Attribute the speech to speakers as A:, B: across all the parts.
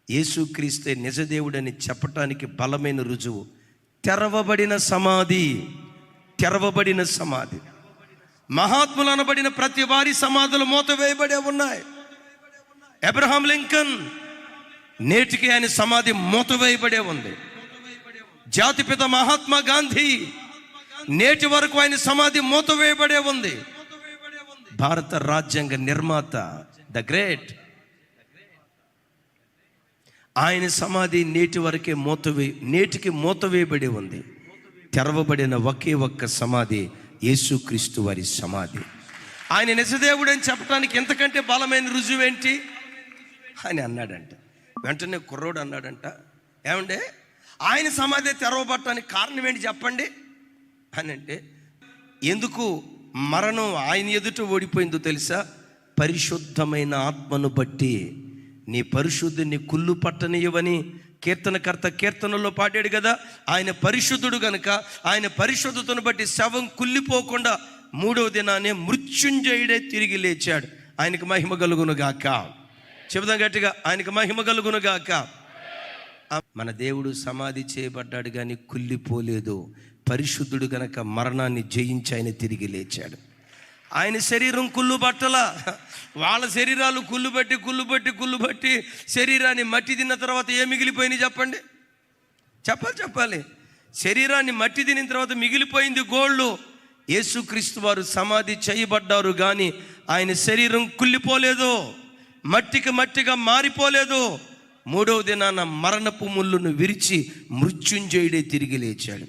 A: యేసుక్రీస్తే నిజదేవుడని చెప్పటానికి బలమైన రుజువు తెరవబడిన సమాధి. తెరవబడిన సమాధి. మహాత్ములు అనబడిన ప్రతి వారి సమాధులు మూతవేయబడే ఉన్నాయి. అబ్రహాం లింకన్ నేటికి ఆయన సమాధి మూతవేయబడే ఉంది. జాతిపిత మహాత్మా గాంధీ నేటి వరకు ఆయన సమాధి మూతవేయబడే ఉంది. భారత రాజ్యాంగ నిర్మాత ద గ్రేట్, ఆయన సమాధి నేటి వరకే నేటికి మూతవేయబడి ఉంది. తెరవబడిన ఒకే ఒక్క సమాధి యేసుక్రీస్తు వారి సమాధి. ఆయన నిజదేవుడు అని చెప్పడానికి ఎంతకంటే బలమైన రుజువేంటి అని అన్నాడంట. వెంటనే కుర్రోడు అన్నాడంట, ఏమంటే ఆయన సమాధి తెరవబడటానికి కారణం ఏంటి చెప్పండి అని అంటే, ఎందుకు మరణం ఆయన ఎదుట ఓడిపోయిందో తెలుసా? పరిశుద్ధమైన ఆత్మను బట్టి నీ పరిశుద్ధిని కుళ్ళు పట్టనియవని కీర్తనకర్త కీర్తనలో పాడాడు కదా. ఆయన పరిశుద్ధుడు గనుక ఆయన పరిశుద్ధతను బట్టి శవం కుళ్ళిపోకుండా 3వ దినానే మృత్యుంజయుడే తిరిగి లేచాడు. ఆయనకు మహిమ కలుగునుగాక. చెబుదాం గట్టిగా, ఆయనకు మహిమ కలుగునుగాక. మన దేవుడు సమాధి చేయబడ్డాడు కానీ కుళ్ళిపోలేదు. పరిశుద్ధుడు గనక మరణాన్ని జయించి ఆయన తిరిగి లేచాడు. ఆయన శరీరం కుళ్ళు బట్టల, వాళ్ళ శరీరాలు కుళ్ళు బట్టి శరీరాన్ని మట్టి తిన్న తర్వాత ఏం మిగిలిపోయింది చెప్పండి? చెప్పాలి. శరీరాన్ని మట్టి తిన్న తర్వాత మిగిలిపోయింది గోళ్ళు. యేసుక్రీస్తు వారు సమాధి చేయబడ్డారు కానీ ఆయన శరీరం కుళ్ళిపోలేదు, మట్టికి మట్టిగా మారిపోలేదు. 3వ దినాన మరణపు ముళ్ళును విరిచి మృత్యుంజయుడే తిరిగి లేచాడు.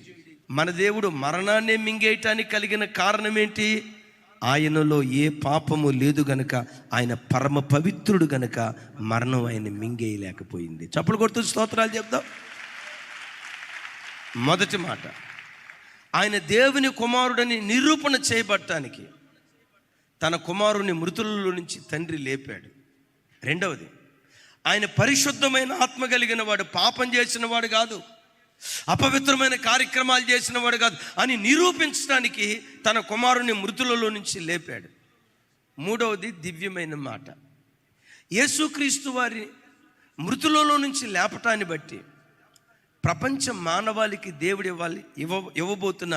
A: మన దేవుడు మరణాన్ని మింగేయటానికి కలిగిన కారణం ఏంటి? ఆయనలో ఏ పాపము లేదు గనక, ఆయన పరమ పవిత్రుడు గనక మరణం ఆయన మింగేయలేకపోయింది. చప్పలు కొడుతూ స్తోత్రాలు చెప్దాం. మొదటి మాట, ఆయన దేవుని కుమారుడని నిరూపణ చేయబడటానికి తన కుమారుని మృతులలో నుంచి తండ్రి లేపాడు. రెండవది, ఆయన పరిశుద్ధమైన ఆత్మ కలిగిన వాడు, పాపం చేసిన వాడు కాదు, అపవిత్రమైన కార్యక్రమాలు చేసిన వాడు కాదు అని నిరూపించడానికి తన కుమారుని మృతులలో నుంచి లేపాడు. మూడవది దివ్యమైన మాట, యేసుక్రీస్తు వారి మృతులలో నుంచి లేపటాన్ని బట్టి ప్రపంచ మానవాళికి దేవుడు ఇవ్వబోతున్న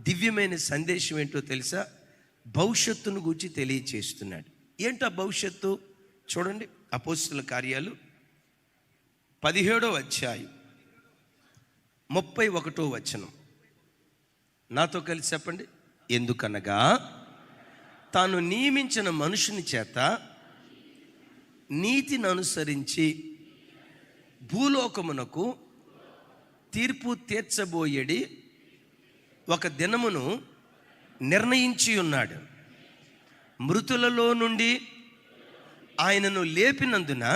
A: దివ్యమైన సందేశం ఏంటో తెలుసా? భవిష్యత్తును గురించి తెలియచేస్తున్నాడు. ఏంటో భవిష్యత్తు చూడండి. అపోస్తలుల కార్యాలు 17వ అధ్యాయం 31వ వచనం. నాతో కలిసి చెప్పండి. ఎందుకనగా తాను నియమించిన మనుషుని చేత నీతిని అనుసరించి భూలోకమునకు తీర్పు తీర్చబోయేడి ఒక దినమును నిర్ణయించి ఉన్నాడు. మృతులలో నుండి ఆయనను లేపినందున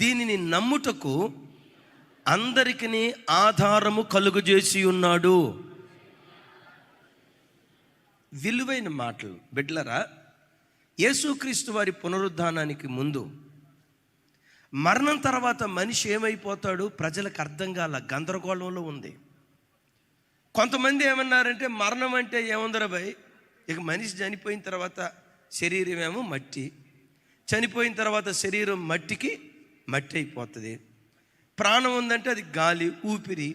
A: దీనిని నమ్ముటకు అందరికీ ఆధారము కలుగజేసి ఉన్నాడు. విలువైన మాటలు బిడ్డలారా. యేసుక్రీస్తు వారి పునరుద్ధానానికి ముందు మరణం తర్వాత మనిషి ఏమైపోతాడు ప్రజలకు అర్థం కాల, గందరగోళంలో ఉంది. కొంతమంది ఏమన్నారంటే మరణం అంటే ఏముందరా భయ్, ఇక మనిషి చనిపోయిన తర్వాత శరీరం ఏమో మట్టి, చనిపోయిన తర్వాత శరీరం మట్టికి మట్టి అయిపోతుంది, ప్రాణం ఉందంటే అది గాలి, ఊపిరి,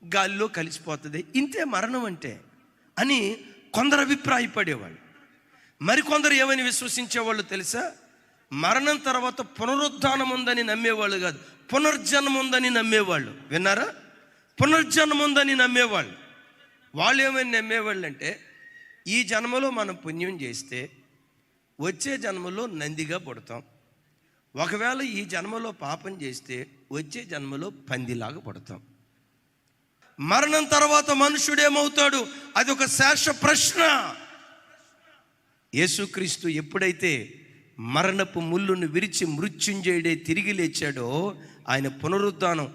A: గాలిలో కలిసిపోతుంది, ఇంతే మరణం అంటే అని కొందరు అభిప్రాయపడేవాళ్ళు. మరికొందరు ఏమని విశ్వసించేవాళ్ళు తెలుసా? మరణం తర్వాత పునరుద్ధానం ఉందని నమ్మేవాళ్ళు కాదు, పునర్జన్మ ఉందని నమ్మేవాళ్ళు. విన్నారా? పునర్జన్మ ఉందని నమ్మేవాళ్ళు. వాళ్ళు ఏమని నమ్మేవాళ్ళు అంటే, ఈ జన్మలో మనం పుణ్యం చేస్తే వచ్చే జన్మలో నందిగా పుడతాం, ఒకవేళ ఈ జన్మలో పాపం చేస్తే వచ్చే జన్మలో పందిలాగా పుడతాం. మరణం తర్వాత మనుషుడేమవుతాడు? అది ఒక శేష ప్రశ్న. యేసుక్రీస్తు ఎప్పుడైతే మరణపు ముళ్ళును విరిచి మృత్యుంజయుడే తిరిగి లేచాడో, ఆయన పునరుద్ధానం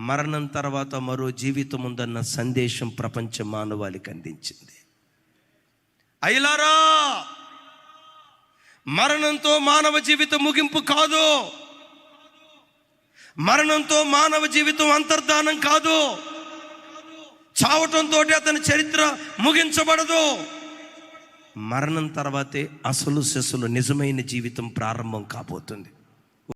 A: మరణం తర్వాత మరో జీవితం ఉందన్న సందేశం ప్రపంచ మానవాళికి అందించింది. అయ్యలారా, మరణంతో మానవ జీవితం ముగింపు కాదు, మరణంతో మానవ జీవితం అంతర్ధానం కాదు, చావటంతో అతని చరిత్ర ముగించబడదు. మరణం తర్వాతే అసలు సెసలు నిజమైన జీవితం ప్రారంభం కాబోతుంది.